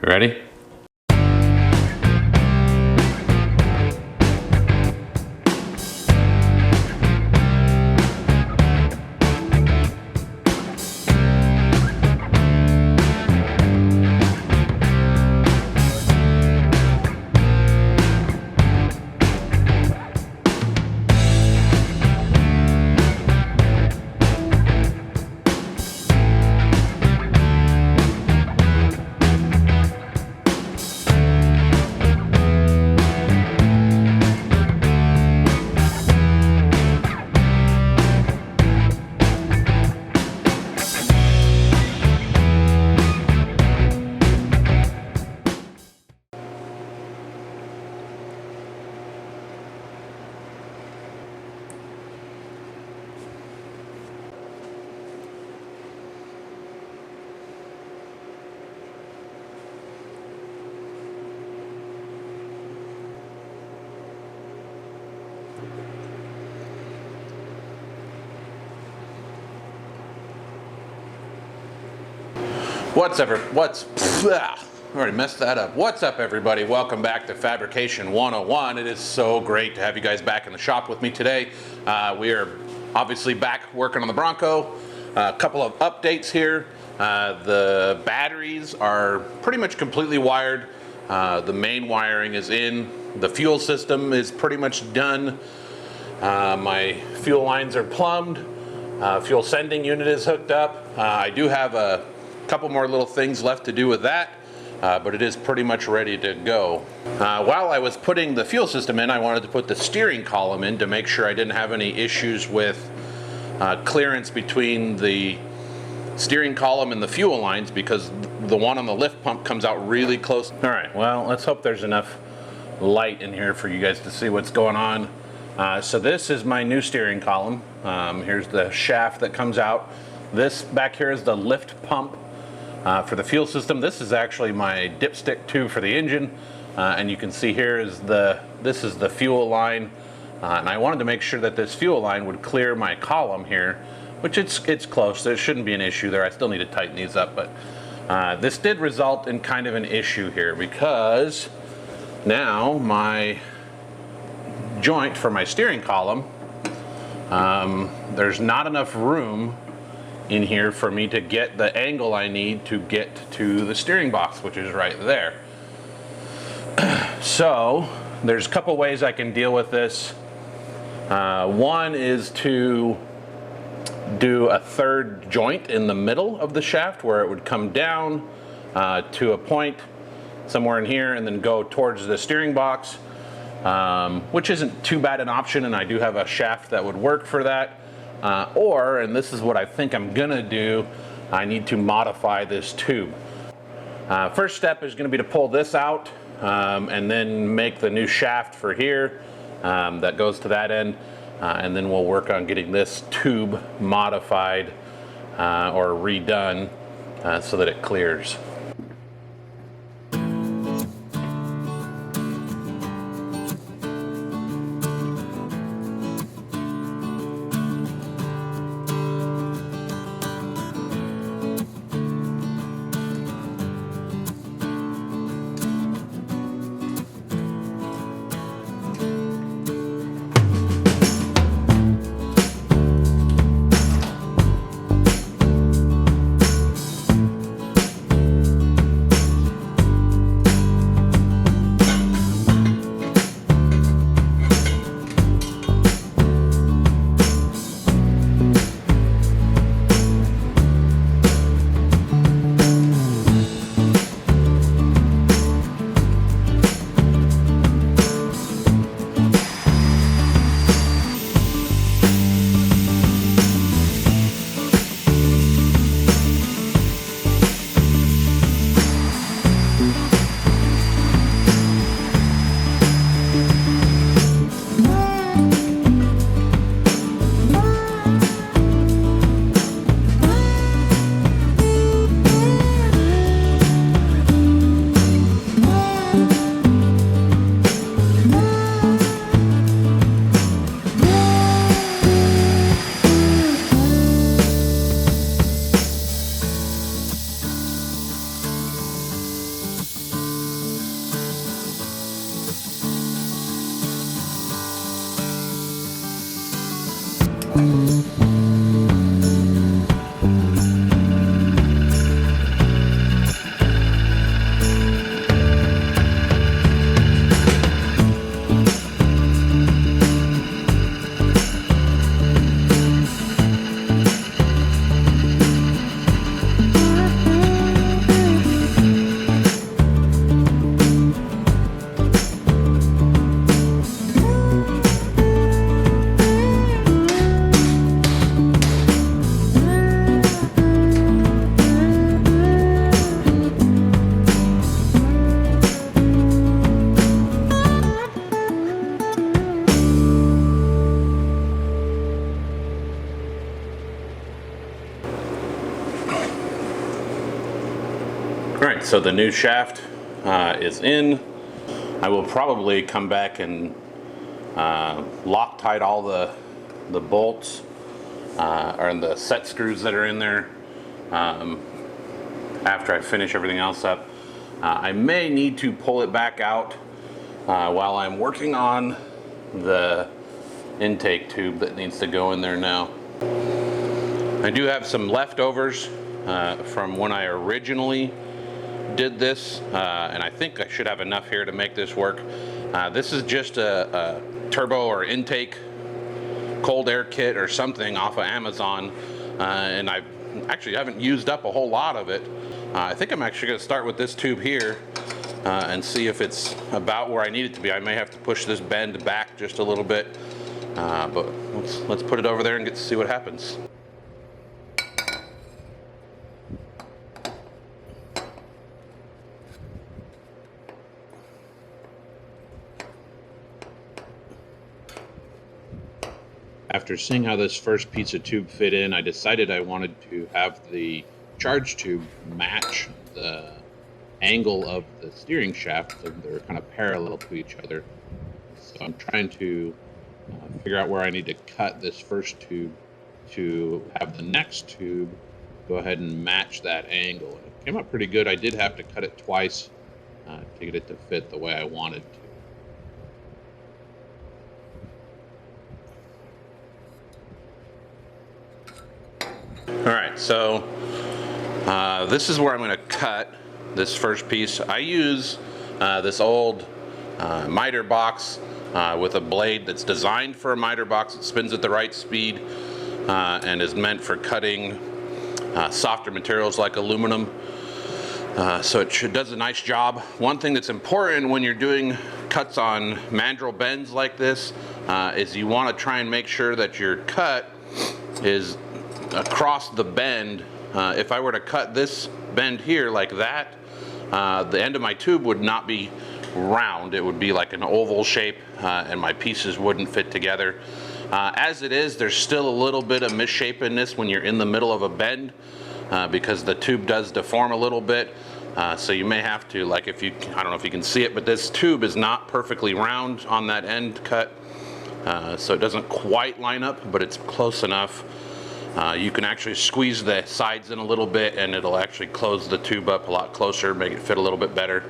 You ready? I already messed that up. What's up, everybody? Welcome back to Fabrication 101. It is so great to have you guys back in the shop with me today. We are obviously back working on the Bronco. A couple of updates here. The batteries are pretty much completely wired. The main wiring is in. The fuel system is pretty much done. My fuel lines are plumbed. Fuel sending unit is hooked up. I do have a couple more little things left to do with that, but it is pretty much ready to go. While I was putting the fuel system in, I wanted to put the steering column in to make sure I didn't have any issues with clearance between the steering column and the fuel lines, because the one on the lift pump comes out really close. All right, well, let's hope there's enough light in here for you guys to see what's going on. So this is my new steering column. Here's the shaft that comes out. This back here is the lift pump for the fuel system. This is actually my dipstick tube for the engine, and you can see here is this is the fuel line, and I wanted to make sure that this fuel line would clear my column here, which it's close. There shouldn't be an issue there. I still need to tighten these up, but this did result in kind of an issue here, because now my joint for my steering column, there's not enough room in here for me to get the angle I need to get to the steering box, which is right there. So there's a couple ways I can deal with this. One is to do a third joint in the middle of the shaft where it would come down to a point somewhere in here and then go towards the steering box, which isn't too bad an option, and I do have a shaft that would work for that. Or, and this is what I think I'm gonna do, I need to modify this tube. First step is gonna be to pull this out and then make the new shaft for here that goes to that end, and then we'll work on getting this tube modified or redone so that it clears. All right, so the new shaft is in. I will probably come back and Loctite all the bolts or the set screws that are in there after I finish everything else up. I may need to pull it back out while I'm working on the intake tube that needs to go in there now. I do have some leftovers from when I originally did this, and I think I should have enough here to make this work. This is just a turbo or intake cold air kit or something off of Amazon, and I actually haven't used up a whole lot of it. I think I'm actually going to start with this tube here and see if it's about where I need it to be. I may have to push this bend back just a little bit, but let's put it over there and get to see what happens. After seeing how this first piece of tube fit in, I decided I wanted to have the charge tube match the angle of the steering shaft, so they're kind of parallel to each other. So I'm trying to figure out where I need to cut this first tube to have the next tube go ahead and match that angle. And it came up pretty good. I did have to cut it twice to get it to fit the way I wanted to. All right, so this is where I'm going to cut this first piece. I use this old miter box with a blade that's designed for a miter box. It spins at the right speed and is meant for cutting softer materials like aluminum. So it does a nice job. One thing that's important when you're doing cuts on mandrel bends like this is you want to try and make sure that your cut is across the bend. If I were to cut this bend here like that, the end of my tube would not be round. It would be like an oval shape, and my pieces wouldn't fit together. As it is, there's still a little bit of misshapenness when you're in the middle of a bend because the tube does deform a little bit. So you may have to, like if you, I don't know if you can see it, but this tube is not perfectly round on that end cut. So it doesn't quite line up, but it's close enough. You can actually squeeze the sides in a little bit and it'll actually close the tube up a lot closer, make it fit a little bit better.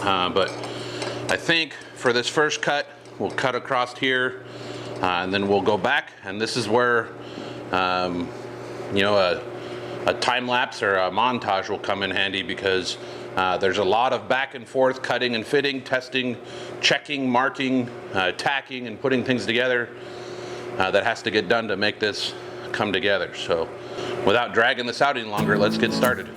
But I think for this first cut, we'll cut across here and then we'll go back. And this is where, you know, a time lapse or a montage will come in handy because there's a lot of back and forth cutting and fitting, testing, checking, marking, tacking, and putting things together that has to get done to make this come together. So without dragging this out any longer, let's get started.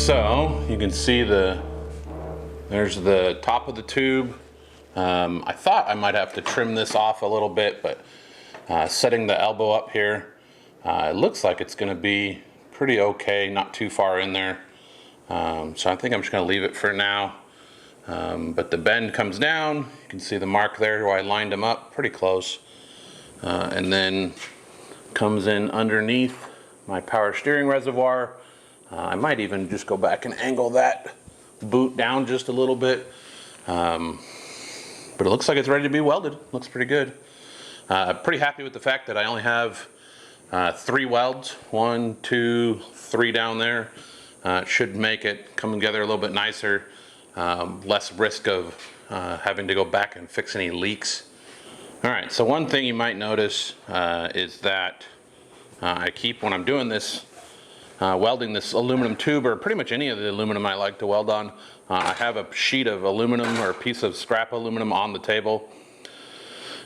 So you can see there's the top of the tube. I thought I might have to trim this off a little bit, but setting the elbow up here, it looks like it's going to be pretty okay, not too far in there. So I think I'm just going to leave it for now. But the bend comes down. You can see the mark there where I lined them up pretty close. And then comes in underneath my power steering reservoir. I might even just go back and angle that boot down just a little bit. But it looks like it's ready to be welded. Looks pretty good. Pretty happy with the fact that I only have 3 welds. 1, 2, 3 down there. It should make it come together a little bit nicer. Less risk of having to go back and fix any leaks. Alright, so one thing you might notice is that I keep, when I'm doing this, welding this aluminum tube, or pretty much any of the aluminum I like to weld on, I have a sheet of aluminum or a piece of scrap aluminum on the table.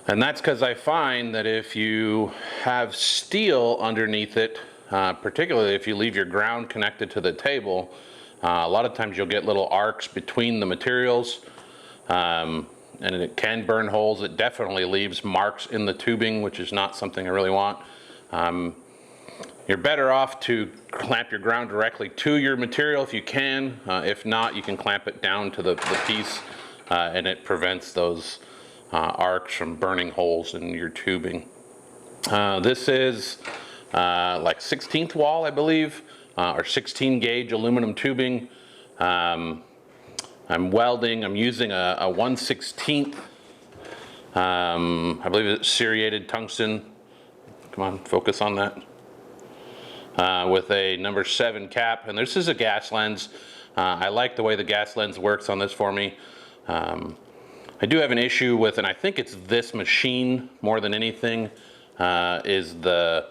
And that's because I find that if you have steel underneath it, particularly if you leave your ground connected to the table, a lot of times you'll get little arcs between the materials, and it can burn holes. It definitely leaves marks in the tubing, which is not something I really want. You're better off to clamp your ground directly to your material if you can. If not, you can clamp it down to the piece, and it prevents those arcs from burning holes in your tubing. This is like 16th wall, I believe, or 16 gauge aluminum tubing. I'm using a 1/16, I believe it's serrated tungsten. Come on, focus on that. With a number 7 cap, and this is a gas lens. I like the way the gas lens works on this for me. I do have an issue with, and I think it's this machine more than anything, is the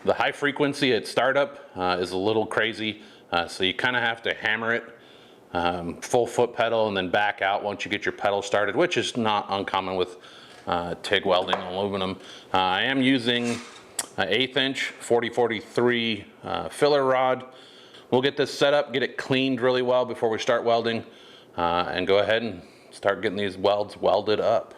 high frequency at startup is a little crazy. So you kind of have to hammer it full foot pedal and then back out once you get your pedal started, which is not uncommon with TIG welding aluminum. I am using an 1/8 inch 4043 filler rod. We'll get this set up, get it cleaned really well before we start welding, and go ahead and start getting these welds welded up.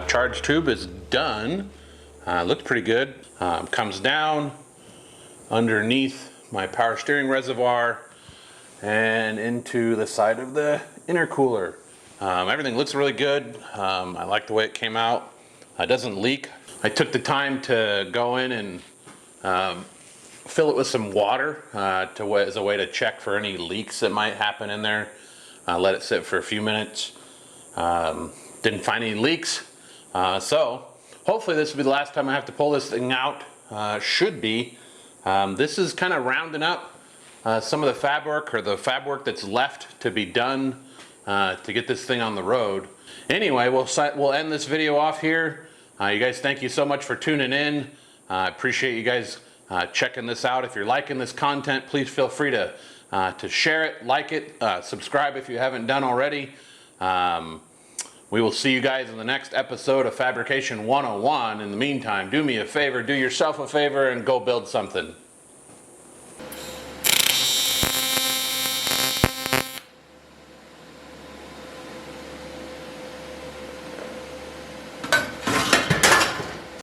Charge tube is done. Looks pretty good. Comes down underneath my power steering reservoir and into the side of the intercooler. Everything looks really good. I like the way it came out. It doesn't leak. I took the time to go in and fill it with some water as a way to check for any leaks that might happen in there. Let it sit for a few minutes. Didn't find any leaks. So hopefully this will be the last time I have to pull this thing out. Should be. This is kind of rounding up some of the fab work, or the fab work that's left to be done to get this thing on the road. Anyway, we'll end this video off here. You guys, thank you so much for tuning in. I appreciate you guys checking this out. If you're liking this content, please feel free to share it, like it, subscribe if you haven't done already. We will see you guys in the next episode of Fabrication 101. In the meantime, do me a favor, do yourself a favor, and go build something.